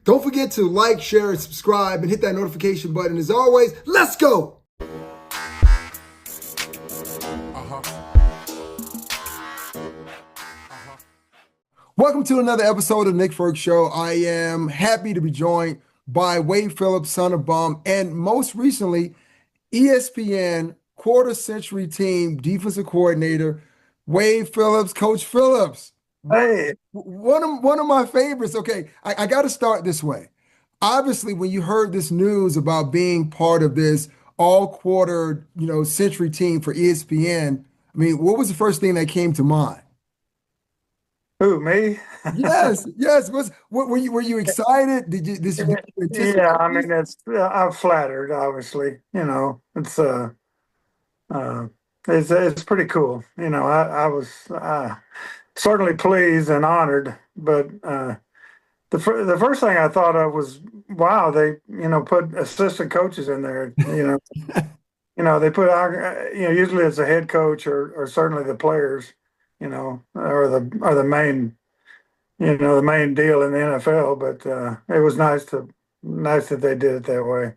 Don't forget to like, share, and subscribe, and hit that notification button. As always, let's go! Welcome to another episode of Nick Ferg Show. I am happy to be joined by Wade Phillips, son of Bum, and most recently, ESPN quarter-century team defensive coordinator, Wade Phillips, Coach Phillips. Hey, One of my favorites. Okay, I got to start this way. Obviously, when you heard this news about being part of this all-quarter, century team for ESPN, I mean, what was the first thing that came to mind? who, me? Yes. Were you excited? Did you anticipate Yeah, I this? mean, I'm flattered, obviously. Uh, it's pretty cool. I was certainly pleased and honored, but the first thing I thought of was, wow, they put assistant coaches in there. They put our, usually it's a head coach or certainly the players, are the main. The main deal in the NFL, but it was nice that they did it that way.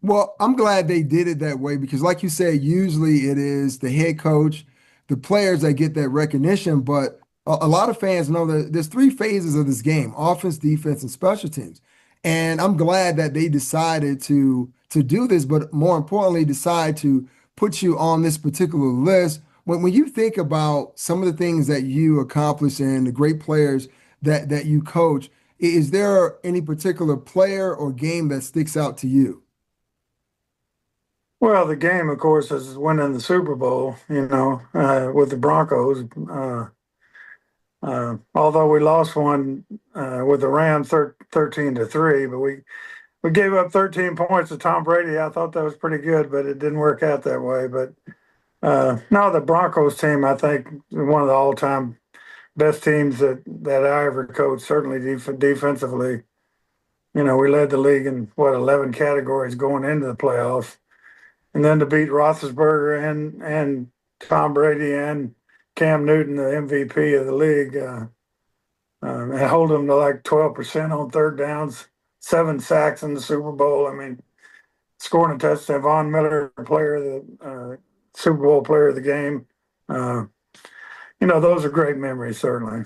Well, I'm glad they did it that way because, like you said, usually it is the head coach, the players that get that recognition. But a lot of fans know that there's three phases of this game: offense, defense, and special teams. And I'm glad that they decided to do this, but more importantly, decide to put you on this particular list. When you think about some of the things that you accomplished and the great players that you coach, is there any particular player or game that sticks out to you? Well, the game, of course, is winning the Super Bowl. With the Broncos. Although we lost one with the Rams 13-3, but we gave up 13 points to Tom Brady. I thought that was pretty good, but it didn't work out that way. But no, the Broncos team, I think, one of the all-time best teams that I ever coached, certainly defensively. We led the league in 11 categories going into the playoffs, and then to beat Roethlisberger and Tom Brady and Cam Newton, the MVP of the league, and hold them to like 12% on third downs, 7 sacks in the Super Bowl. I mean, scoring a touchdown, Von Miller, Super Bowl player of the game. Those are great memories, certainly.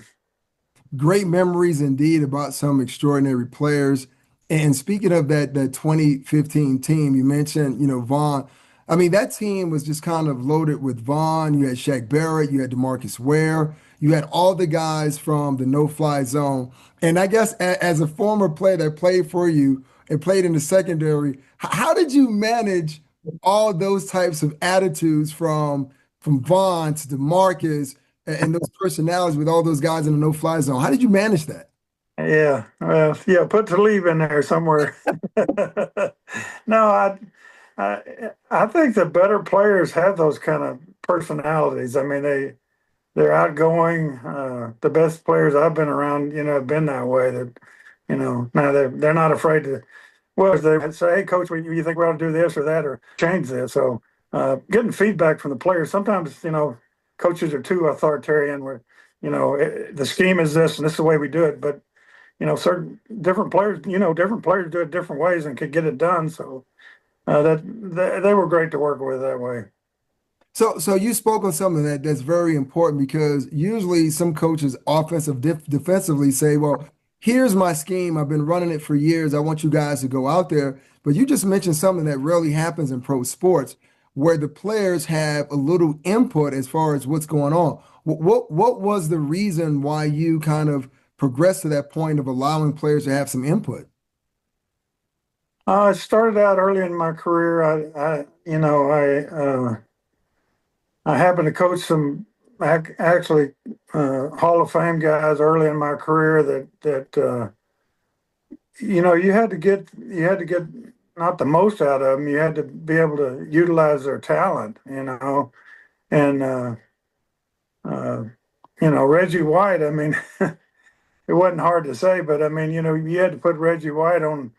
Great memories indeed about some extraordinary players. And speaking of that 2015 team, you mentioned, Vaughn. I mean, that team was just kind of loaded with Vaughn. You had Shaq Barrett, you had DeMarcus Ware, you had all the guys from the no-fly zone. And I guess as a former player that played for you and played in the secondary, how did you manage all those types of attitudes from Vaughn to DeMarcus and those personalities with all those guys in the no-fly zone? How did you manage that? Yeah, well, yeah, put to leave in there somewhere. No, I think the better players have those kind of personalities. I mean, they're outgoing. The best players I've been around, have been that way. That now they're not afraid to. Well, they say, "Hey, coach, you think we ought to do this or that or change this?" So, getting feedback from the players. Sometimes, coaches are too authoritarian. Where, the scheme is this and this is the way we do it. But certain different players, different players do it different ways and could get it done. So they were great to work with that way. So you spoke on something that's very important because usually some coaches, defensively, say, "Well, here's my scheme. I've been running it for years. I want you guys to go out there." But you just mentioned something that rarely happens in pro sports, where the players have a little input as far as what's going on. What was the reason why you kind of progressed to that point of allowing players to have some input? I started out early in my career. I happened to coach some actually Hall of Fame guys early in my career that you had to get not the most out of them. You had to be able to utilize their talent. And Reggie White. I mean, it wasn't hard to say, but I mean, you had to put Reggie White on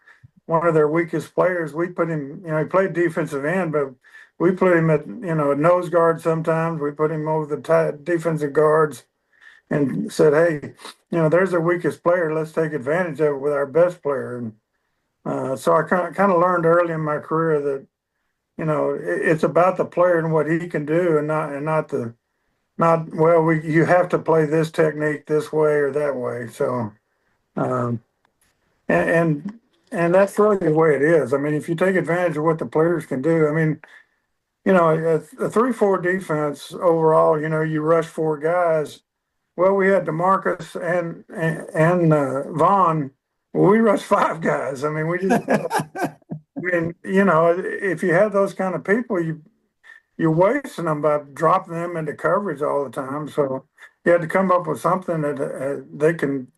one of their weakest players. We put him, he played defensive end, but we put him at, at nose guard sometimes. We put him over the defensive guards. and said, "Hey, there's our weakest player. Let's take advantage of it with our best player." And so I kind of learned early in my career that it's about the player and what he can do, and not the not well. You have to play this technique this way or that way. So um, and and and that's really the way it is. I mean, if you take advantage of what the players can do, I mean, a 3-4 defense overall, you rush four guys. Well, we had DeMarcus and Vaughn. Well, we rushed five guys. I mean, we just, I mean, if you have those kind of people, you're wasting them by dropping them into coverage all the time. So you had to come up with something that they can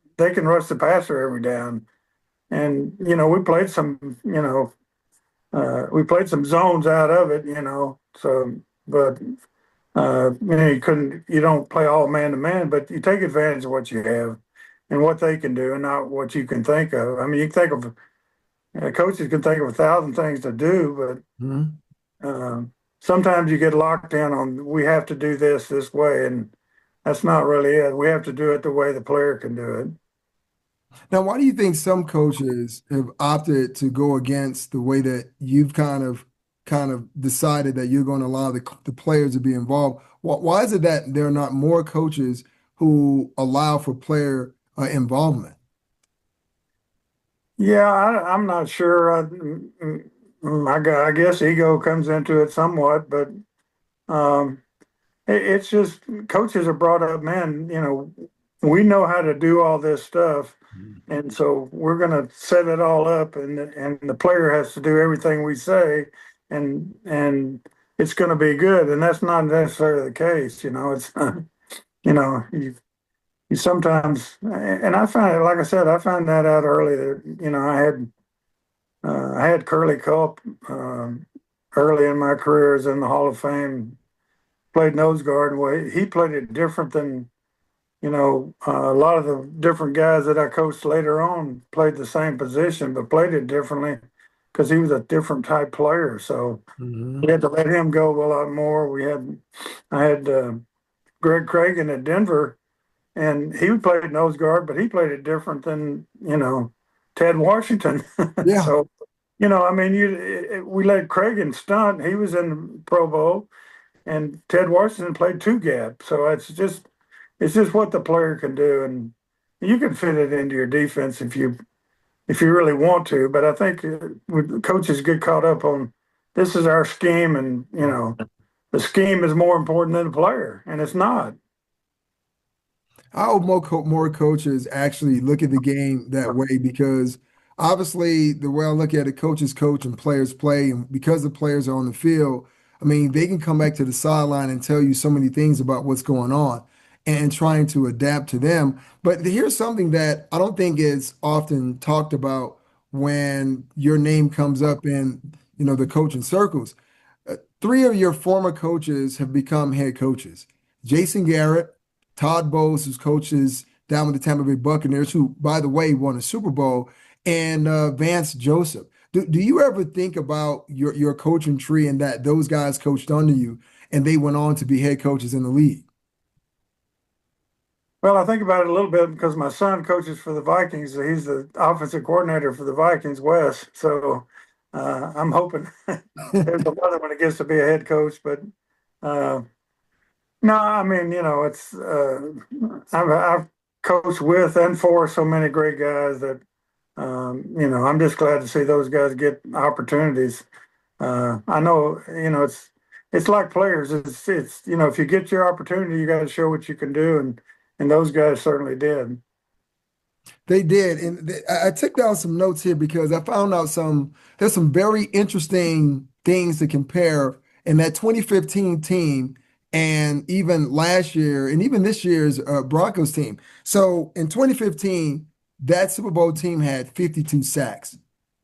rush the passer every down. And we played some zones out of it. So but you don't play all man to man, but you take advantage of what you have and what they can do, and not what you can think of. I mean, you can think of coaches can think of 1,000 things to do, Mhm. but sometimes you get locked in on we have to do this way, and that's not really it. We have to do it the way the player can do it. Now, why do you think some coaches have opted to go against the way that you've kind of decided that you're going to allow the players to be involved? Why is it that there are not more coaches who allow for player involvement? Yeah, I'm not sure. I guess ego comes into it somewhat, but um, it's just coaches are brought up, man. We know how to do all this stuff, and so we're going to set it all up, and the player has to do everything we say, and it's going to be good. And that's not necessarily the case. It's you sometimes, and I find it, like I said, I found that out early that I had Curly Culp early in my career as in the Hall of Fame, played nose guard. Well, he played it different than a lot of the different guys that I coached later on played the same position, but played it differently because he was a different type player. So we Mhm. had to let him go a lot more. I had Greg Cragen at Denver, and he played nose guard, but he played it different than Ted Washington. Yeah. So I mean, we let Cragen stunt. He was in the Pro Bowl, and Ted Washington played two gap. So it's just what the player can do, and you can fit it into your defense if you really want to. But I think coaches get caught up on this is our scheme, and the scheme is more important than the player, and it's not. I hope more coaches actually look at the game that way because obviously the way I look at it, coaches coach and players play, and because the players are on the field, I mean they can come back to the sideline and tell you so many things about what's going on and trying to adapt to them. But here's something that I don't think is often talked about when your name comes up in the coaching circles. Three of your former coaches have become head coaches. Jason Garrett, Todd Bowles, who's coaches down with the Tampa Bay Buccaneers, who, by the way, won a Super Bowl, and Vance Joseph. Do you ever think about your coaching tree and that those guys coached under you and they went on to be head coaches in the league? Well, I think about it a little bit because my son coaches for the Vikings. He's the offensive coordinator for the Vikings West. So I'm hoping there's another one that gets to be a head coach. But uh, no, I mean, I've coached with and for so many great guys that, I'm just glad to see those guys get opportunities. I know, it's like players. It's if you get your opportunity, you got to show what you can do, and those guys certainly did. They did, and I took down some notes here because I found out there's some very interesting things to compare in that 2015 team and even last year and even this year's Broncos team. So in 2015, that Super Bowl team had 52 sacks.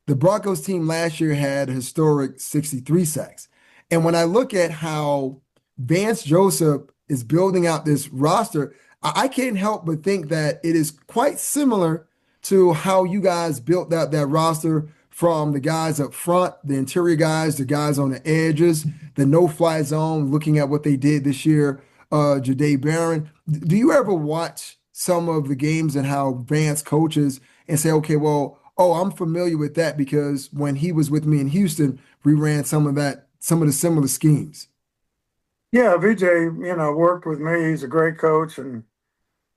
The Broncos team last year had a historic 63 sacks. And when I look at how Vance Joseph is building out this roster, I can't help but think that it is quite similar to how you guys built out that roster from the guys up front, the interior guys, the guys on the edges, the no-fly zone, looking at what they did this year Jahdae Barron. Do you ever watch some of the games and how Vance coaches and say, okay, well, oh, I'm familiar with that because when he was with me in Houston, we ran some of the similar schemes. Yeah, VJ, worked with me. He's a great coach, and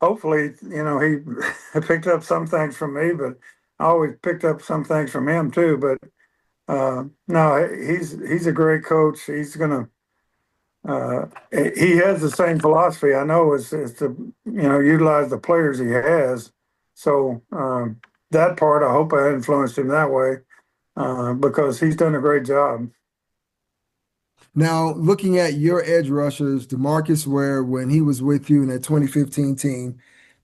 hopefully, he picked up some things from me, but I always picked up some things from him too. But no, he's a great coach. He has the same philosophy I know is to utilize the players he has. So that part, I hope I influenced him that way because he's done a great job. Now, looking at your edge rushers, DeMarcus Ware, when he was with you in that 2015 team,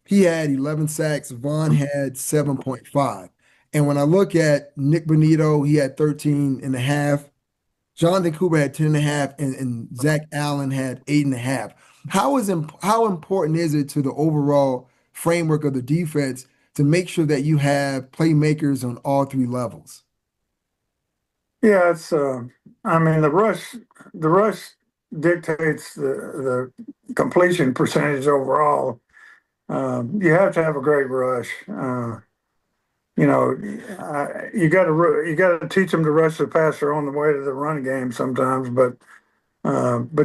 he had 11 sacks. Vaughn had 7.5. And when I look at Nick Bonito, he had 13 and a half. Jonathan Cooper had 10 and a half, and Zach Allen had 8.5. How important is it to the overall framework of the defense to make sure that you have playmakers on all three levels? Yeah, I mean, the rush dictates the completion percentage overall. You have to have a great rush. You got to teach them to rush the passer on the way to the run game sometimes, but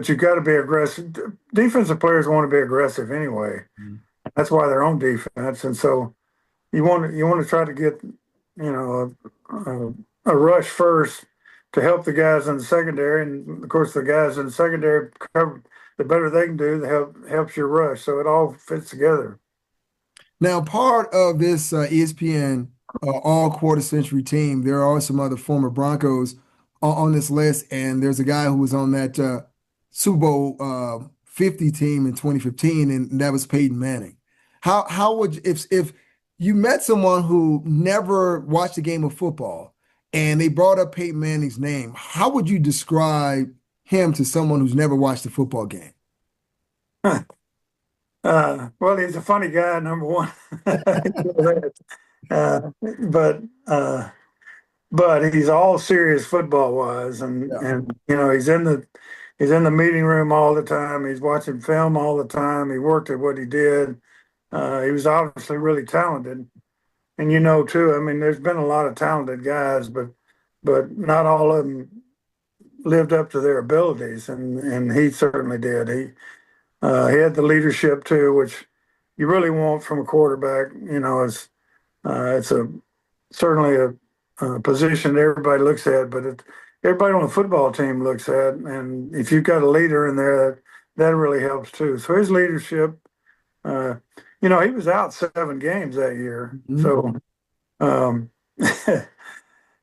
you got to be aggressive. Defensive players want to be aggressive anyway. Mhm. That's why they're on defense, and so you want to try to get a rush first to help the guys in the secondary, and of course the guys in the secondary cover. The better they can do, the helps your rush. So it all fits together. Now, part of this ESPN all quarter century team, there are some other former Broncos on this list, and there's a guy who was on that Super Bowl 50 team in 2015, and that was Peyton Manning. How would if you met someone who never watched a game of football and they brought up Peyton Manning's name, how would you describe him to someone who's never watched a football game? Well, he's a funny guy, number one. uh, but uh, but he's all serious football wise, and Yeah. he's in the meeting room all the time. He's watching film all the time. He worked at what he did. He was obviously really talented, and too. I mean, there's been a lot of talented guys, but not all of them lived up to their abilities, and he certainly did. He had the leadership too, which you really want from a quarterback. It's a certainly a position everybody looks at, but everybody on the football team looks at, and if you've got a leader in there, that really helps too. So his leadership, uh, he was out 7 games that year, Mhm. so um,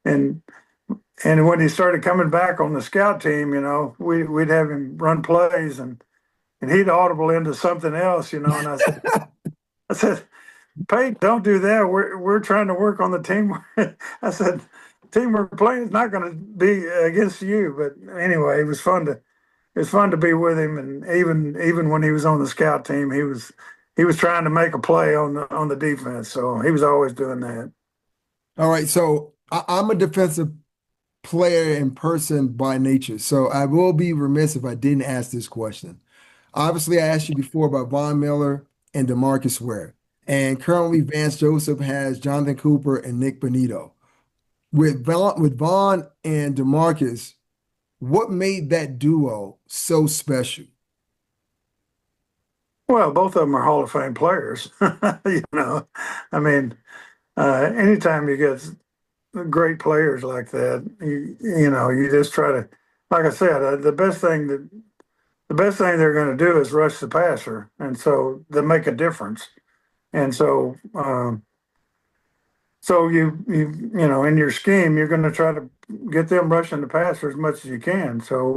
and and when he started coming back on the scout team, we'd have him run plays and he'd audible into something else, and I said, Pete, don't do that. We're trying to work on the team. I said, team we're playing is not going to be against you. But anyway, it was fun to be with him, and even when he was on the scout team, he was trying to make a play on the defense. So he was always doing that. All right, so I'm a defensive player and person by nature, so I will be remiss if I didn't ask this question. Obviously, I asked you before about Von Miller and DeMarcus Ware. And currently, Vance Joseph has Jonathan Cooper and Nick Bonito. Vaughn and DeMarcus, what made that duo so special? Well, both of them are Hall of Fame players. I mean, anytime you get great players like that, you just try to, like I said, the best thing they're going to do is rush the passer, and so they make a difference. And so in your scheme, you're going to try to get them rushing the passer as much as you can. So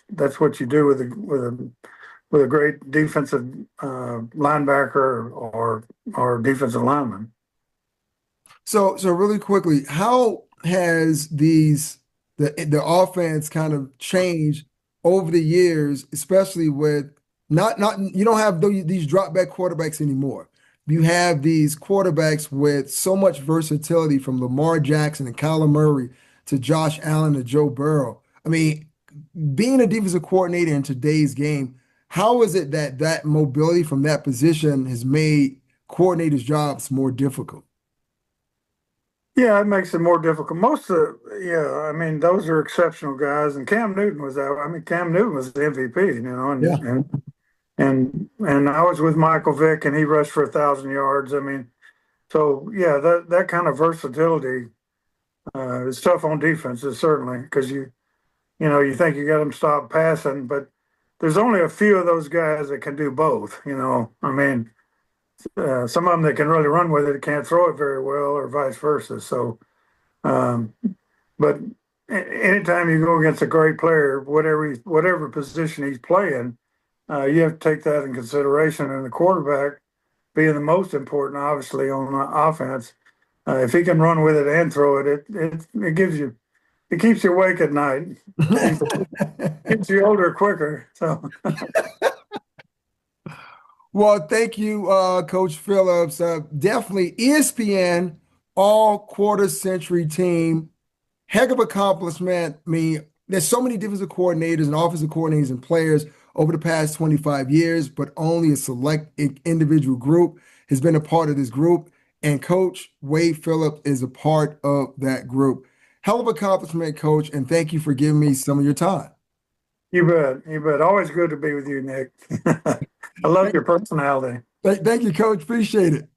that's what you do with a great defensive linebacker or defensive lineman. So really quickly, how has the offense kind of changed over the years, especially with not you don't have these drop back quarterbacks anymore. You have these quarterbacks with so much versatility from Lamar Jackson and Kyler Murray to Josh Allen to Joe Burrow. I mean, being a defensive coordinator in today's game, How is it that that mobility from that position has made coordinators' jobs more difficult? Yeah, it makes it more difficult. Yeah, I mean, those are exceptional guys, and Cam Newton was that. I mean, Cam Newton was the MVP, Yeah. and I was with Michael Vick, and he rushed for 1,000 yards. I mean, so yeah, that kind of versatility is tough on defenses certainly because you think you got them stopped passing, but there's only a few of those guys that can do both. I mean, some of them that can really run with it can't throw it very well, or vice versa. So, um, but anytime you go against a great player, whatever position he's playing, you have to take that in consideration. And the quarterback being the most important, obviously, on offense, if he can run with it and throw it, it keeps you awake at night, keeps you older quicker. So. Well, thank you, Coach Phillips. Definitely ESPN all quarter century team. Heck of accomplishment. I mean, there's so many defensive coordinators and offensive coordinators and players over the past 25 years, but only a select individual group has been a part of this group. And Coach Wade Phillips is a part of that group. Hell of accomplishment, Coach, and thank you for giving me some of your time. You bet. You bet. Always good to be with you, Nick. I love your personality. Thank you, Coach. Appreciate it.